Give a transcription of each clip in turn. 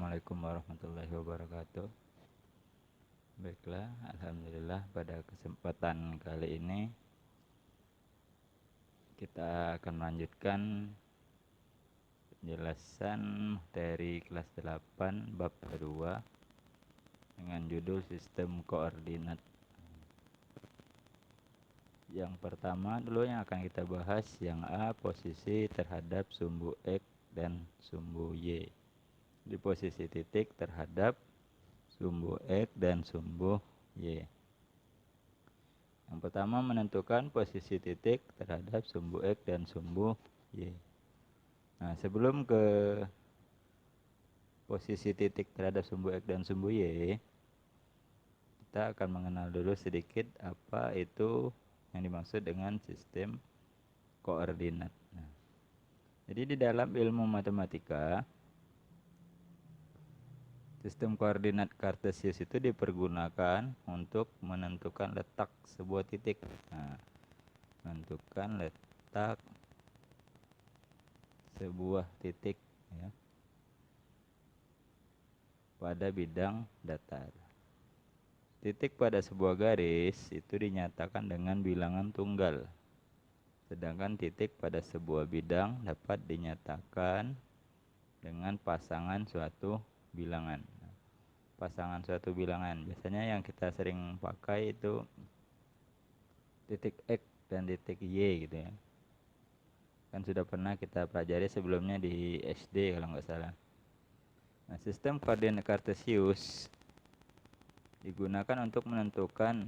Assalamualaikum warahmatullahi wabarakatuh. Baiklah, alhamdulillah pada kesempatan kali ini kita akan melanjutkan penjelasan materi kelas 8 bab kedua dengan judul sistem koordinat. Yang pertama dulu yang akan kita bahas yang A, posisi terhadap sumbu X dan sumbu Y. Di posisi titik terhadap sumbu X dan sumbu Y. Yang pertama menentukan posisi titik terhadap sumbu X dan sumbu Y. Nah, sebelum ke posisi titik terhadap sumbu X dan sumbu Y, kita akan mengenal dulu sedikit apa itu yang dimaksud dengan sistem koordinat. Nah, jadi di dalam ilmu matematika, sistem koordinat kartesius itu dipergunakan untuk menentukan letak sebuah titik. Nah, menentukan letak sebuah titik ya, pada bidang datar. Titik pada sebuah garis itu dinyatakan dengan bilangan tunggal. Sedangkan titik pada sebuah bidang dapat dinyatakan dengan pasangan suatu bilangan. Pasangan suatu bilangan biasanya yang kita sering pakai itu titik X dan titik Y gitu ya. Kan sudah pernah kita pelajari sebelumnya di SD kalau nggak salah. Nah, sistem koordinat kartesius digunakan untuk menentukan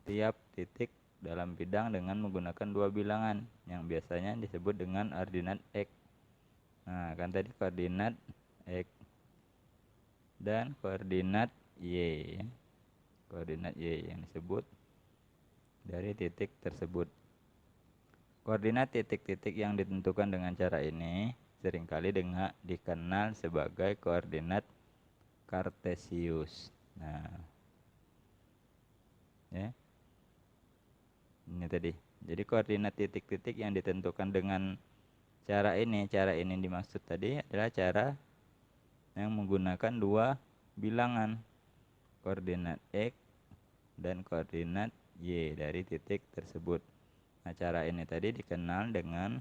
tiap titik dalam bidang dengan menggunakan dua bilangan yang biasanya disebut dengan ordinat X. Nah, kan tadi koordinat X dan koordinat Y. Koordinat Y yang disebut dari titik tersebut. Koordinat titik-titik yang ditentukan dengan cara ini seringkali dikenal sebagai koordinat kartesius. Nah, ya. Ini tadi. Jadi koordinat titik-titik yang ditentukan dengan cara ini dimaksud tadi adalah cara yang menggunakan dua bilangan, koordinat X dan koordinat Y dari titik tersebut. Nah, cara ini tadi dikenal dengan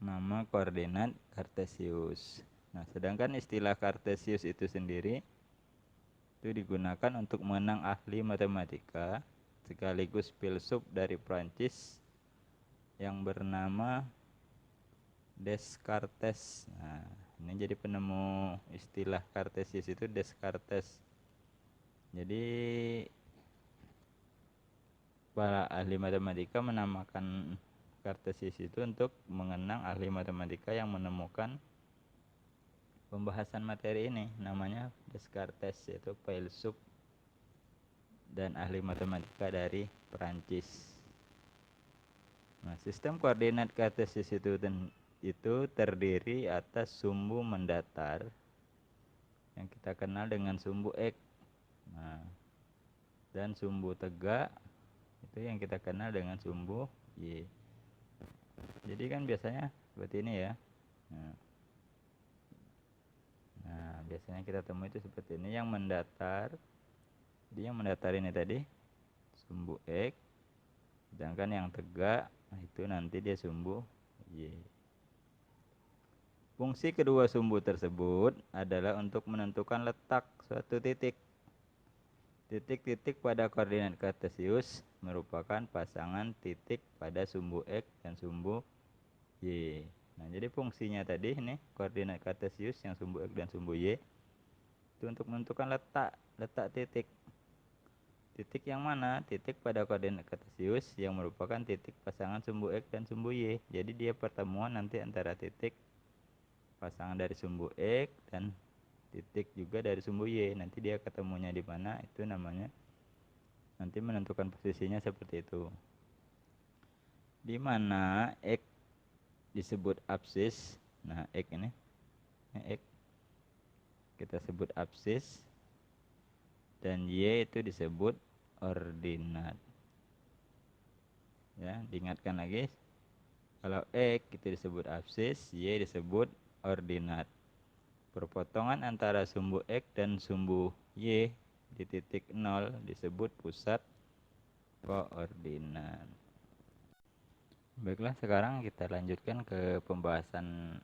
nama koordinat kartesius. Nah, sedangkan istilah kartesius itu sendiri itu digunakan untuk mengenang ahli matematika sekaligus filsuf dari Prancis yang bernama Descartes. Nah, ini jadi penemu istilah kartesius itu Descartes. Jadi para ahli matematika menamakan kartesius itu untuk mengenang ahli matematika yang menemukan pembahasan materi ini, namanya Descartes, yaitu filsuf dan ahli matematika dari Perancis. Nah, sistem koordinat kartesius itu terdiri atas sumbu mendatar yang kita kenal dengan sumbu X. Nah, dan sumbu tegak itu yang kita kenal dengan sumbu Y. Jadi kan biasanya seperti ini ya. Nah, biasanya kita temui itu seperti ini yang mendatar. Jadi yang mendatar ini tadi sumbu X, sedangkan yang tegak itu nanti dia sumbu Y. Fungsi kedua sumbu tersebut adalah untuk menentukan letak suatu titik. Titik-titik pada koordinat kartesius merupakan pasangan titik pada sumbu X dan sumbu Y. Nah, jadi fungsinya tadi ini koordinat kartesius yang sumbu X dan sumbu Y itu untuk menentukan letak titik. Titik yang mana? Titik pada koordinat kartesius yang merupakan titik pasangan sumbu X dan sumbu Y. Jadi dia pertemuan nanti antara titik pasangan dari sumbu X dan titik juga dari sumbu Y. Nanti dia ketemunya di mana, itu namanya nanti menentukan posisinya seperti itu. Di mana X disebut absis. Nah, X ini X kita sebut absis dan Y itu disebut ordinat. Ya, diingatkan lagi. Kalau X itu disebut absis, Y disebut ordinat. Perpotongan antara sumbu X dan sumbu Y di titik 0 disebut pusat koordinat. Baiklah, sekarang kita lanjutkan ke pembahasan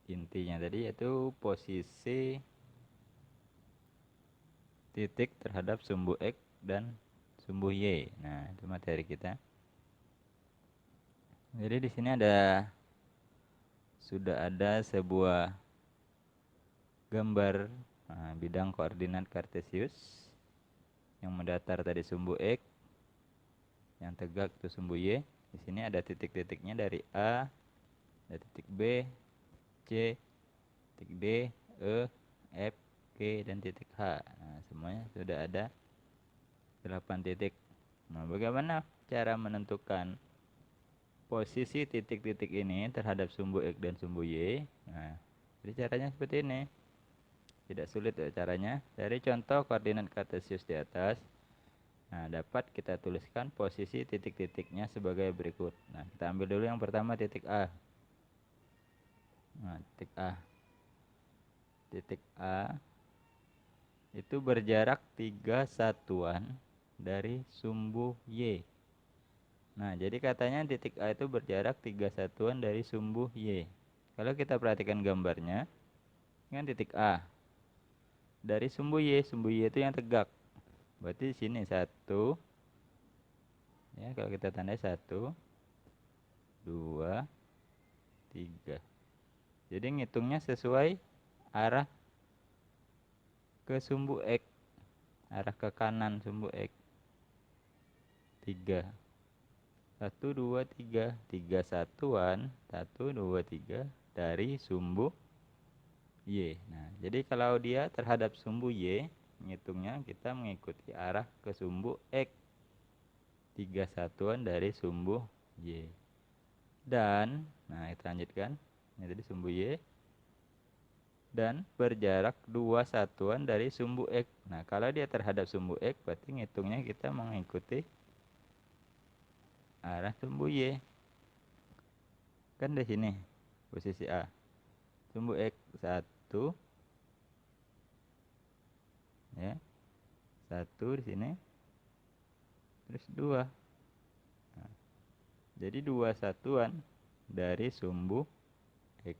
intinya tadi, yaitu posisi titik terhadap sumbu X dan sumbu Y. Nah, itu materi kita. Jadi di sini sudah ada sebuah gambar bidang koordinat kartesius yang mendatar tadi sumbu X, yang tegak itu sumbu Y. Di sini ada titik-titiknya dari A, ada titik B, C, titik D, E, F, G, dan titik H. Nah, semuanya sudah ada 8 titik. Nah, bagaimana cara menentukan posisi titik-titik ini terhadap sumbu X dan sumbu Y? Nah, jadi caranya seperti ini. Tidak sulit ya caranya. Dari contoh koordinat kartesius di atas, nah, dapat kita tuliskan posisi titik-titiknya sebagai berikut. Nah, kita ambil dulu yang pertama, titik A. Nah, titik A. Titik A itu berjarak 3 satuan dari sumbu Y. Nah, jadi katanya titik A itu berjarak 3 satuan dari sumbu Y. Kalau kita perhatikan gambarnya, ini kan titik A. Dari sumbu Y itu yang tegak. Berarti di sini 1. Ya, kalau kita tandai 1, 2, 3. Jadi ngitungnya sesuai arah ke sumbu X, arah ke kanan sumbu X. 3. 1, 2, 3. 3 satuan, 1, 2, 3 dari sumbu Y. Nah, jadi kalau dia terhadap sumbu Y, ngitungnya kita mengikuti arah ke sumbu X. 3 satuan dari sumbu Y. Dan, nah kita lanjutkan. Ini tadi sumbu Y. Dan berjarak 2 satuan dari sumbu X. Nah, kalau dia terhadap sumbu X, berarti ngitungnya kita mengikuti arah sumbu Y. Kan di sini posisi A. Sumbu X 1. Ya. 1 di sini. Terus 2. Nah, jadi 2 satuan dari sumbu X.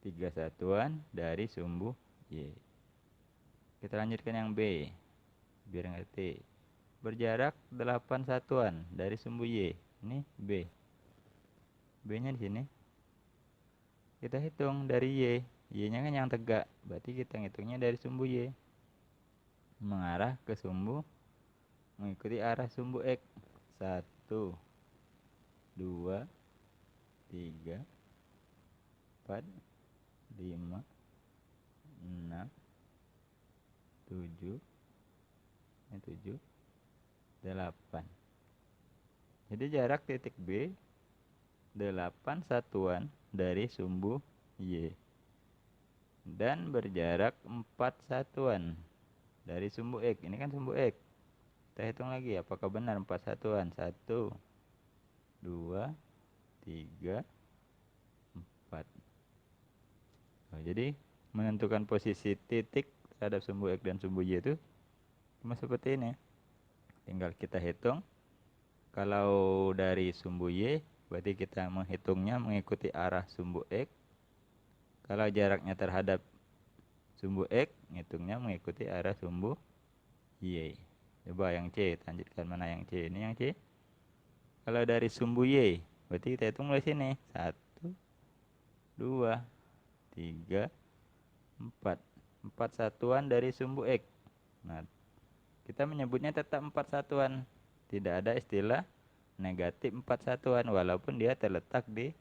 3 satuan dari sumbu Y. Kita lanjutkan yang B, biar ngerti. Berjarak 8 satuan dari sumbu Y. Ini B. B-nya di sini. Kita hitung dari Y. Y-nya kan yang tegak. Berarti kita hitungnya dari sumbu Y. Mengarah ke sumbu, mengikuti arah sumbu X. 1, 2, 3, 4, 5, 6, 7, 7, 8. Jadi jarak titik B 8 satuan dari sumbu Y. Dan berjarak 4 satuan dari sumbu X. Ini kan sumbu X. Kita hitung lagi apakah benar 4 satuan. 1, 2, 3, 4. Nah, jadi menentukan posisi titik terhadap sumbu X dan sumbu Y itu cuma seperti ini. Tinggal kita hitung. Kalau dari sumbu Y, berarti kita menghitungnya mengikuti arah sumbu X. Kalau jaraknya terhadap sumbu X, ngitungnya mengikuti arah sumbu Y. Coba yang C, lanjutkan mana yang C? Ini yang C. Kalau dari sumbu Y, berarti kita hitung dari sini. 1, 2, 3, 4. 4 satuan dari sumbu X. Nah, kita menyebutnya tetap 4 satuan. Tidak ada istilah negatif 4 satuan, walaupun dia terletak di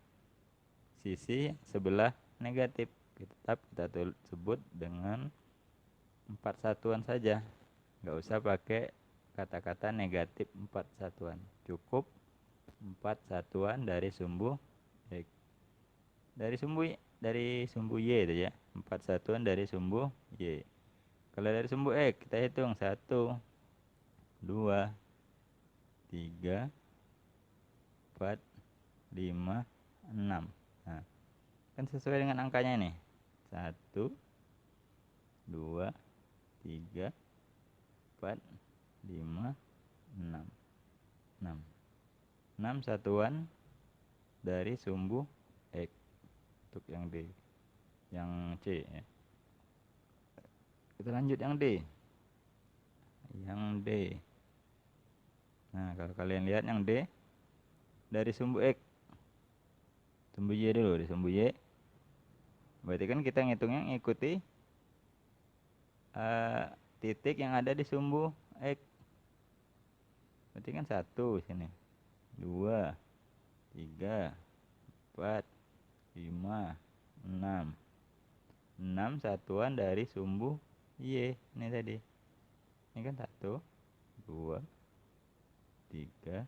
sisi sebelah negatif. Tetap kita sebut dengan 4 satuan saja. Nggak usah pakai kata-kata negatif 4 satuan. Cukup 4 satuan dari sumbu X. Dari sumbu Y itu ya. 4 satuan dari sumbu Y. Kalau dari sumbu X kita hitung 1, 2, 3, 4, 5, 6. Nah, Kan sesuai dengan angkanya nih. 1, 2, 3, 4, 5, 6. 6 satuan dari sumbu X untuk yang D. Yang C ya. Kita lanjut yang D. Yang D. Nah, kalau kalian lihat yang D dari sumbu X. Sumbu Y dulu, di sumbu Y. Berarti kan kita ngitungnya ngikuti titik yang ada di sumbu X. Berarti kan 1 sini. 2, 3, 4, 5, 6. 6 satuan dari sumbu Y. Ini tadi. Ini kan 1, 2, 3,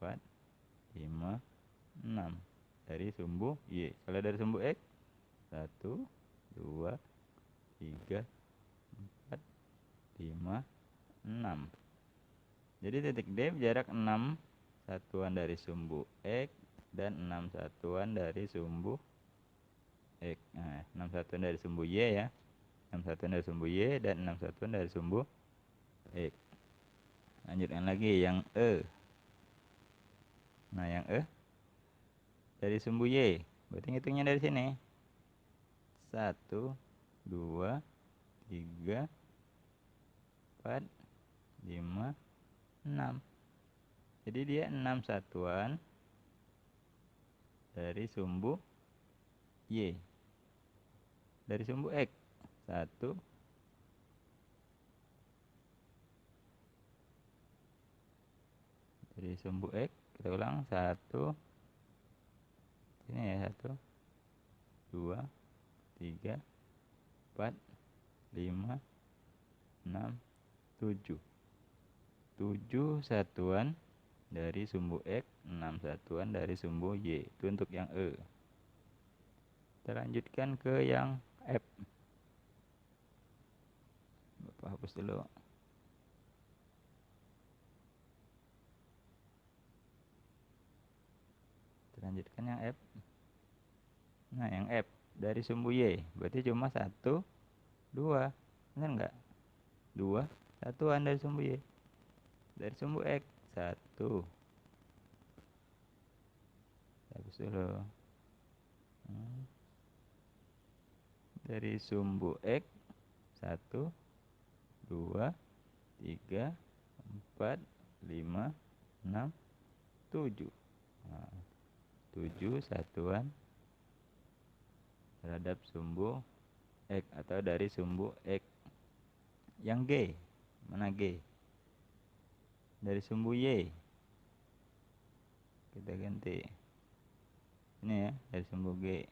4, 5, 6 dari sumbu Y. Kalau dari sumbu X 1, 2, 3, 4, 5, 6. Jadi titik D jarak 6 satuan dari sumbu X dan 6 satuan dari sumbu X. Nah, 6 satuan dari sumbu Y ya. 6 satuan dari sumbu Y dan 6 satuan dari sumbu X. Lanjutkan lagi yang E. Nah, yang E dari sumbu Y. Berarti ngitungnya dari sini. 1, 2, 3, 4, 5, 6. Jadi dia 6 satuan dari sumbu Y. Dari sumbu X. 1, dari sumbu X. Kita ulang. 1. Sini ya. 1, 2, 3, 4, 5, 6, 7. 7 satuan dari sumbu X, 6 satuan dari sumbu Y. Itu untuk yang E. Kita lanjutkan ke yang F. Bapak hapus dulu. Kita lanjutkan yang F. Nah, yang F dari sumbu Y. Berarti cuma 1, 2. Benar enggak? 2 satuan dari sumbu Y. Dari sumbu X 1. Hapus dulu. Dari sumbu X 1, 2, 3, 4, 5, 6, 7. Nah, 7 satuan terhadap sumbu X atau dari sumbu X. Yang G. Mana G? Dari sumbu Y. Kita ganti. Ini ya, dari sumbu G.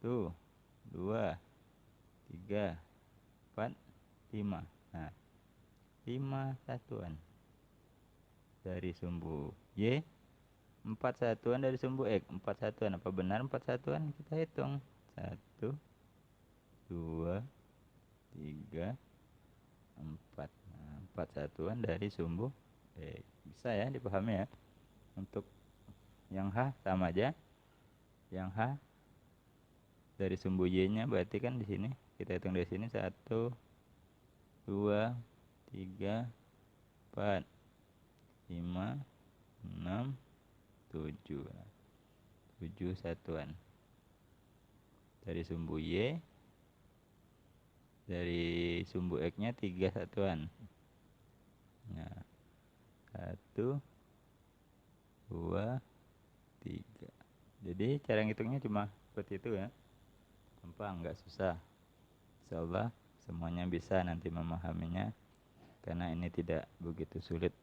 Tuh, 2, 3, 4, 5. Nah, 5 satuan dari sumbu Y. 4 satuan dari sumbu X. 4 satuan. Apa benar 4 satuan? Kita hitung. 1, 2, 3, 4. Nah, 4 satuan dari sumbu X. Bisa ya dipahami ya. Untuk yang H sama aja. Yang H dari sumbu Y-nya berarti kan di sini kita hitung dari sini 1, 2, 3, 4, 5, 6, 7. 7 satuan dari sumbu Y. Dari sumbu X-nya 3 satuan. Nah, 1, 2, 3. Jadi cara ngitungnya cuma seperti itu ya. Gampang, nggak susah. Insyaallah semuanya bisa nanti memahaminya, karena ini tidak begitu sulit.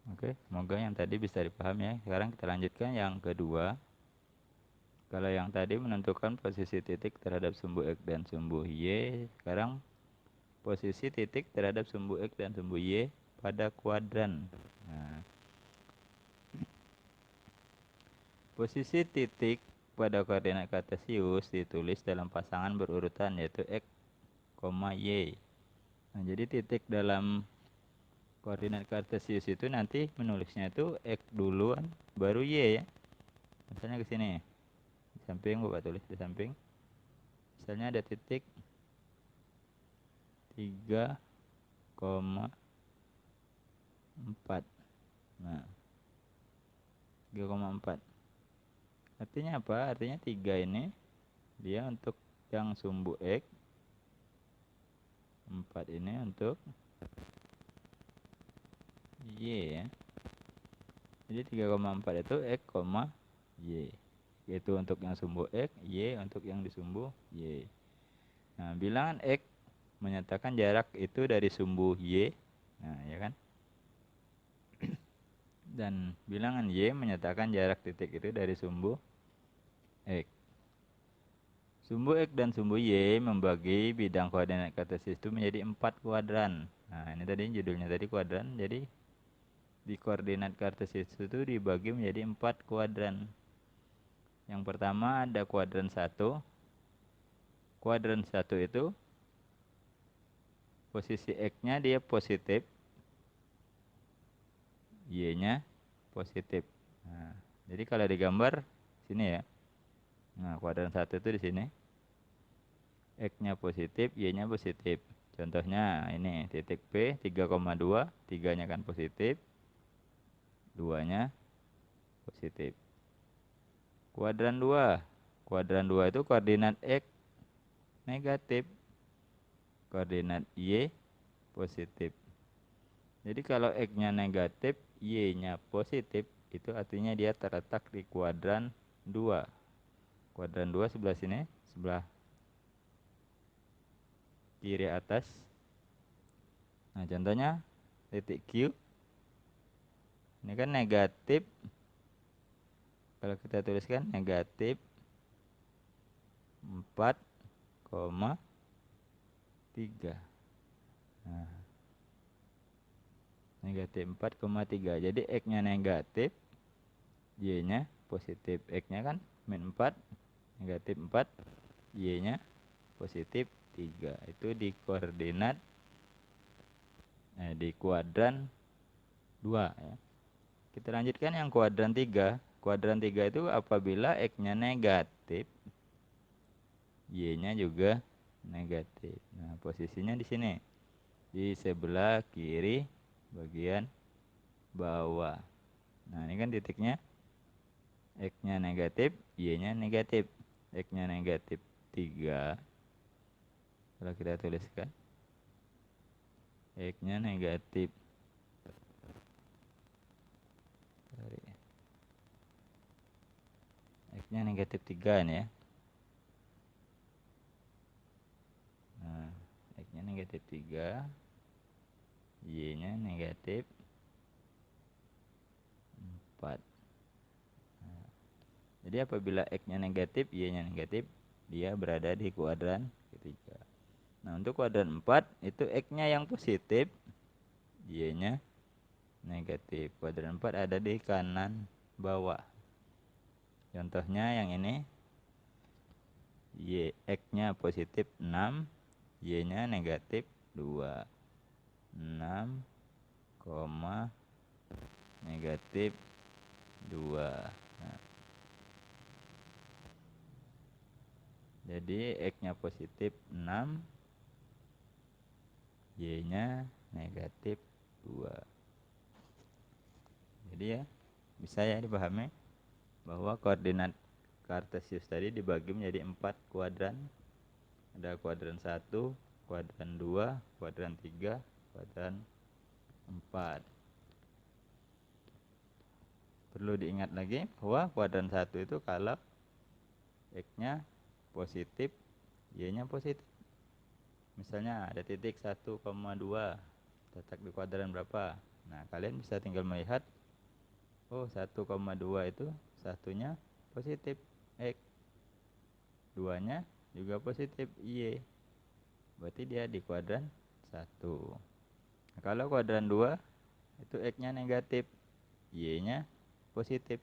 Oke, semoga yang tadi bisa dipahami ya. Sekarang kita lanjutkan yang kedua. Kalau yang tadi menentukan posisi titik terhadap sumbu X dan sumbu Y, sekarang posisi titik terhadap sumbu X dan sumbu Y pada kuadran. Nah, posisi titik pada koordinat kartesius ditulis dalam pasangan berurutan, yaitu X, Y. Nah, jadi titik dalam Koordinat kartesius itu nanti menulisnya itu X duluan baru Y ya. Misalnya ke sini. Di samping Bapak tulis di samping. Misalnya ada titik 3,4. Nah, 3,4. Artinya apa? Artinya 3 ini dia untuk yang sumbu X, 4 ini untuk Y ya. Jadi 3,4 itu X, Y. Yaitu untuk yang sumbu X, Y untuk yang disumbu Y. Nah, bilangan X menyatakan jarak itu dari sumbu Y. Nah, ya kan? Dan bilangan Y menyatakan jarak titik itu dari sumbu X. Sumbu X dan sumbu Y membagi bidang koordinat kartesius itu menjadi 4 kuadran. Nah, ini tadi judulnya tadi kuadran. Jadi di koordinat kartesius itu dibagi menjadi 4 kuadran. Yang pertama ada kuadran 1. Kuadran 1 itu posisi X-nya dia positif, Y-nya positif. Nah, jadi kalau digambar sini ya. Nah, kuadran 1 itu di sini. X-nya positif, Y-nya positif. Contohnya ini titik P 3,2, 3-nya kan positif, 2-nya positif. Kuadran 2. Kuadran 2 itu koordinat X negatif, koordinat Y positif. Jadi kalau X-nya negatif, Y-nya positif, itu artinya dia terletak di kuadran 2. Kuadran 2 sebelah sini, sebelah kiri atas. Nah, contohnya titik Q. Ini kan negatif. Kalau kita tuliskan negatif 4,3. Nah, negatif 4,3. Jadi X-nya negatif, Y-nya positif. X-nya kan min 4, negatif 4, Y-nya positif 3. Itu di koordinat di kuadran 2 ya. Kita lanjutkan yang kuadran 3. Kuadran 3 itu apabila X-nya negatif, Y-nya juga negatif. Nah, posisinya di sini. Di sebelah kiri bagian bawah. Nah, ini kan titiknya X-nya negatif, Y-nya negatif. X-nya negatif 3. Kalau kita tuliskan X-nya negatif. X-nya negatif 3 nih ya. Nah, X-nya negatif 3, Y-nya negatif 4. Nah, jadi apabila X-nya negatif, Y-nya negatif, dia berada di kuadran ketiga. Nah, untuk kuadran 4 itu X-nya yang positif, Y-nya negatif. Kuadran 4 ada di kanan bawah. Contohnya yang ini, X-nya positif 6, Y-nya negatif 2. 6, negatif 2. Nah, jadi X-nya positif 6, Y-nya negatif 2. Jadi ya, bisa ya dipahami bahwa koordinat kartesius tadi dibagi menjadi 4 kuadran. Ada kuadran 1, kuadran 2, kuadran 3, kuadran 4. Perlu diingat lagi bahwa kuadran 1 itu kalau X-nya positif, Y-nya positif. Misalnya ada titik 1,2, letak di kuadran berapa? Nah, kalian bisa tinggal melihat, oh 1,2 itu satunya positif X, 2-nya juga positif Y. Berarti dia di kuadran 1. Nah, kalau kuadran 2 itu X-nya negatif, Y-nya positif.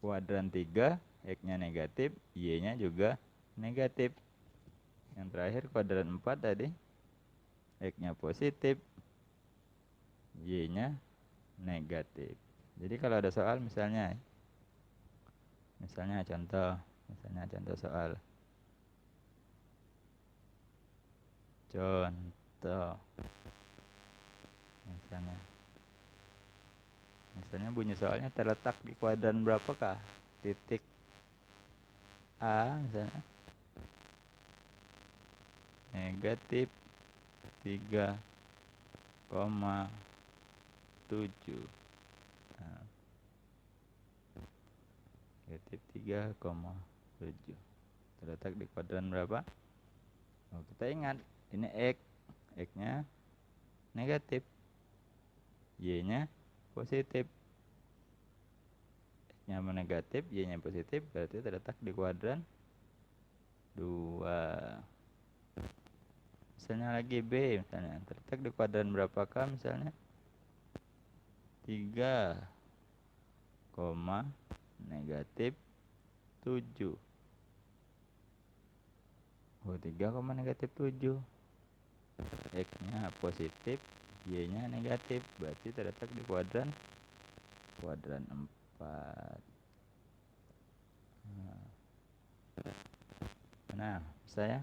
Kuadran 3 X-nya negatif, Y-nya juga negatif. Yang terakhir kuadran 4 tadi X-nya positif, Y-nya negatif. Jadi kalau ada soal misalnya contoh soal. Contoh misalnya bunyi soalnya terletak di kuadran berapakah? Titik A misalnya negatif 3,7. Nah, negatif 3,7 terletak di kuadran berapa? Oh, kita ingat ini X-nya negatif, Y-nya positif. X-nya negatif, Y-nya positif, berarti terletak di kuadran 2. Misalnya lagi B, misalnya terletak di kuadran berapakah? Misalnya 3, negatif 7. Oh, 3, negatif 7. X-nya positif, Y-nya negatif, berarti terletak di kuadran 4. Nah, saya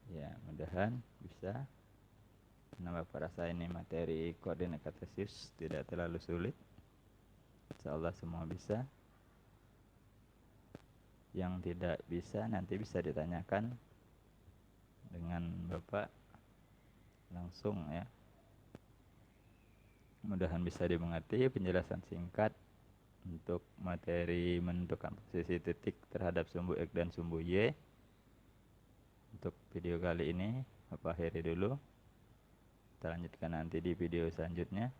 ya mudahan bisa. Nah, Bapak rasa ini materi koordinat kartesius tidak terlalu sulit. Insyaallah semua bisa. Yang tidak bisa nanti bisa ditanyakan dengan Bapak langsung ya. Mudahan bisa dimengerti penjelasan singkat untuk materi menentukan posisi titik terhadap sumbu X dan sumbu Y. Untuk video kali ini Bapak akhiri dulu. Kita lanjutkan nanti di video selanjutnya.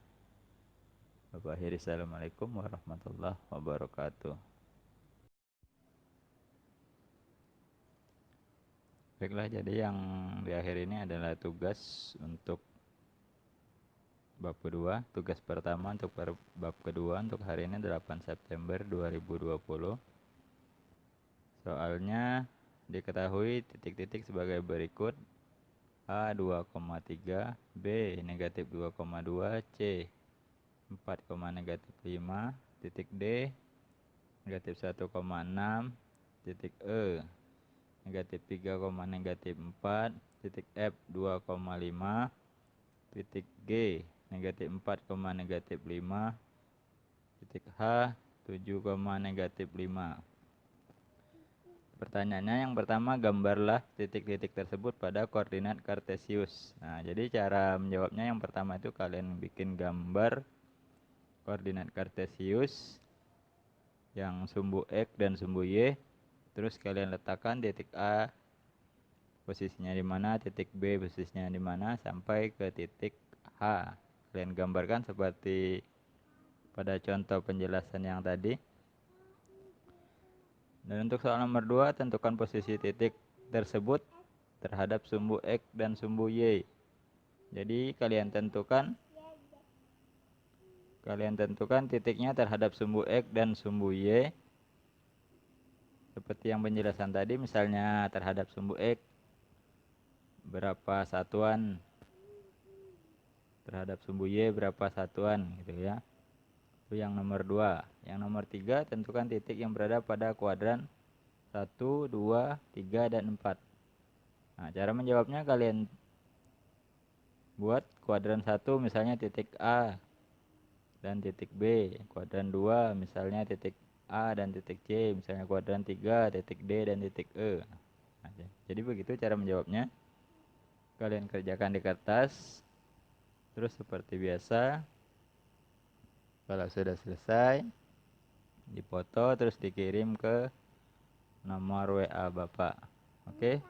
Bapak akhiri, assalamualaikum warahmatullahi wabarakatuh. Baiklah, jadi yang di akhir ini adalah tugas untuk bab kedua. Tugas pertama untuk bab kedua untuk hari ini 8 September 2020. Soalnya diketahui titik-titik sebagai berikut: A 2,3, B negatif 2,2, C 4, negatif 5, titik D negatif 1,6, titik E negatif 3, negatif 4, titik F 2,5, titik G negatif 4, negatif 5, titik H 7, negatif 5. Pertanyaannya yang pertama, gambarlah titik-titik tersebut pada koordinat kartesius. Nah, jadi cara menjawabnya yang pertama itu kalian bikin gambar koordinat kartesius yang sumbu X dan sumbu Y. Terus kalian letakkan titik A posisinya di mana, titik B posisinya di mana, sampai ke titik H. Kalian gambarkan seperti pada contoh penjelasan yang tadi. Dan untuk soal nomor 2, tentukan posisi titik tersebut terhadap sumbu X dan sumbu Y. Jadi kalian tentukan titiknya terhadap sumbu X dan sumbu Y. Seperti yang penjelasan tadi, misalnya terhadap sumbu X berapa satuan, terhadap sumbu Y berapa satuan gitu ya. Itu yang nomor 2. Yang nomor 3, tentukan titik yang berada pada kuadran 1, 2, 3, dan 4. Nah, cara menjawabnya kalian buat kuadran 1 misalnya titik A dan titik B, kuadran 2 misalnya titik A dan titik C, misalnya kuadran 3 titik D dan titik E. Nah, jadi begitu cara menjawabnya. Kalian kerjakan di kertas. Terus seperti biasa, kalau sudah selesai dipoto terus dikirim ke nomor WA Bapak. Oke.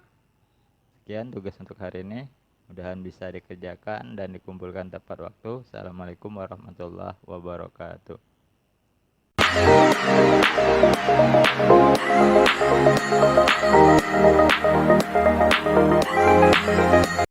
Sekian tugas untuk hari ini. Mudahan bisa dikerjakan dan dikumpulkan tepat waktu. Assalamualaikum warahmatullahi wabarakatuh.